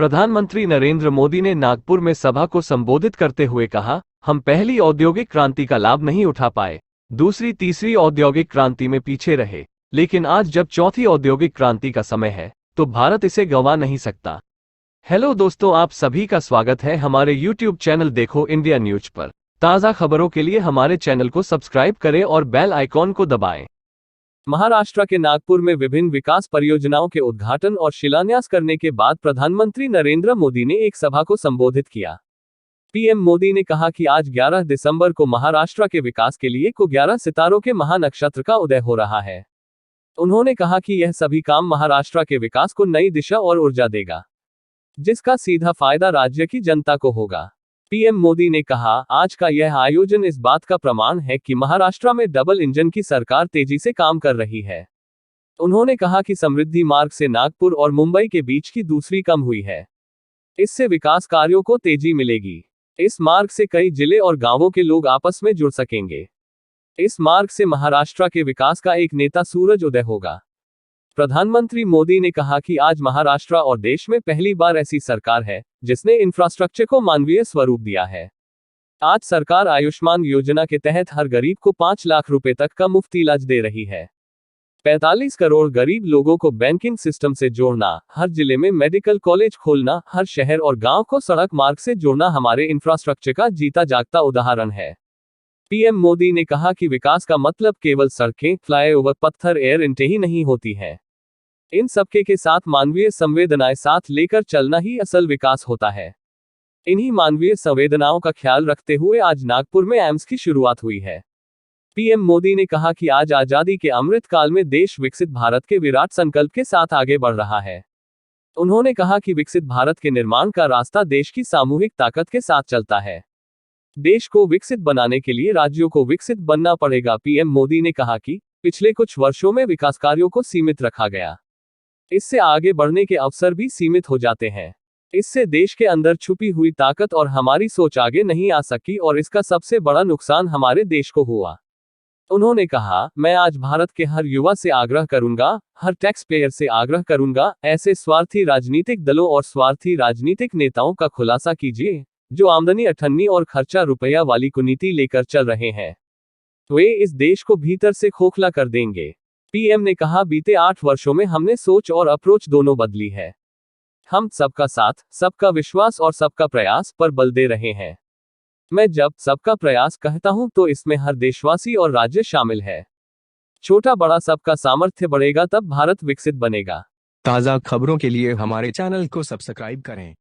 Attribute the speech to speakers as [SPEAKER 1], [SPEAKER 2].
[SPEAKER 1] प्रधानमंत्री नरेंद्र मोदी ने नागपुर में सभा को संबोधित करते हुए कहा, हम पहली औद्योगिक क्रांति का लाभ नहीं उठा पाए, दूसरी तीसरी औद्योगिक क्रांति में पीछे रहे, लेकिन आज जब चौथी औद्योगिक क्रांति का समय है तो भारत इसे गंवा नहीं सकता। हेलो दोस्तों, आप सभी का स्वागत है हमारे यूट्यूब चैनल देखो इंडिया न्यूज पर। ताज़ा खबरों के लिए हमारे चैनल को सब्सक्राइब करें और बेल आइकॉन को दबाएं। महाराष्ट्र के नागपुर में विभिन्न विकास परियोजनाओं के उद्घाटन और शिलान्यास करने के बाद प्रधानमंत्री नरेंद्र मोदी ने एक सभा को संबोधित किया। पीएम मोदी ने कहा कि आज 11 दिसंबर को महाराष्ट्र के विकास के लिए 11 सितारों के महानक्षत्र का उदय हो रहा है। उन्होंने कहा कि यह सभी काम महाराष्ट्र के विकास को नई दिशा और ऊर्जा देगा, जिसका सीधा फायदा राज्य की जनता को होगा। पीएम मोदी ने कहा, आज का यह आयोजन इस बात का प्रमाण है कि महाराष्ट्र में डबल इंजन की सरकार तेजी से काम कर रही है। उन्होंने कहा कि समृद्धि मार्ग से नागपुर और मुंबई के बीच की दूरी कम हुई है। इससे विकास कार्यों को तेजी मिलेगी। इस मार्ग से कई जिले और गांवों के लोग आपस में जुड़ सकेंगे। इस मार्ग से महाराष्ट्र के विकास का एक नेता सूरज उदय होगा। प्रधानमंत्री मोदी ने कहा कि आज महाराष्ट्र और देश में पहली बार ऐसी सरकार है जिसने इंफ्रास्ट्रक्चर को मानवीय स्वरूप दिया है। आज सरकार आयुष्मान योजना के तहत हर गरीब को 5 लाख रुपए तक का मुफ्त इलाज दे रही है। 45 करोड़ गरीब लोगों को बैंकिंग सिस्टम से जोड़ना, हर जिले में मेडिकल कॉलेज खोलना, हर शहर और गांव को सड़क मार्ग से जोड़ना हमारे इंफ्रास्ट्रक्चर का जीता जागता उदाहरण है। पीएम मोदी ने कहा कि विकास का मतलब केवल सड़कें, फ्लाईओवर, पत्थर, एयर इंटें ही नहीं होती है। इन सबके के साथ मानवीय संवेदनाएं साथ लेकर चलना ही असल विकास होता है। इन्हीं मानवीय संवेदनाओं का ख्याल रखते हुए आज नागपुर में एम्स की शुरुआत हुई है। पीएम मोदी ने कहा कि आज आजादी के अमृत काल में देश विकसित भारत के विराट संकल्प के साथ आगे बढ़ रहा है। उन्होंने कहा कि विकसित भारत के निर्माण का रास्ता देश की सामूहिक ताकत के साथ चलता है। देश को विकसित बनाने के लिए राज्यों को विकसित बनना पड़ेगा। पीएम मोदी ने कहा कि पिछले कुछ वर्षों में विकास कार्यों को सीमित रखा गया। इससे आगे बढ़ने के अवसर भी सीमित हो जाते हैं। इससे देश के अंदर छुपी हुई ताकत और हमारी सोच आगे नहीं आ सकी और इसका सबसे बड़ा नुकसान हमारे देश को हुआ। उन्होंने कहा, मैं आज भारत के हर युवा से आग्रह करूंगा, हर टैक्स पेयर से आग्रह करूंगा, ऐसे स्वार्थी राजनीतिक दलों और स्वार्थी राजनीतिक नेताओं का खुलासा कीजिए जो आमदनी अठन्नी और खर्चा रुपया वाली कुनीति लेकर चल रहे हैं। वे इस देश को भीतर से खोखला कर देंगे। पीएम ने कहा, बीते 8 वर्षों में हमने सोच और अप्रोच दोनों बदली है। हम सबका साथ, सबका विश्वास और सबका प्रयास पर बल दे रहे हैं। मैं जब सबका प्रयास कहता हूं तो इसमें हर देशवासी और राज्य शामिल है। छोटा बड़ा सबका सामर्थ्य बढ़ेगा तब भारत विकसित बनेगा।
[SPEAKER 2] ताज़ा खबरों के लिए हमारे चैनल को सब्सक्राइब करें।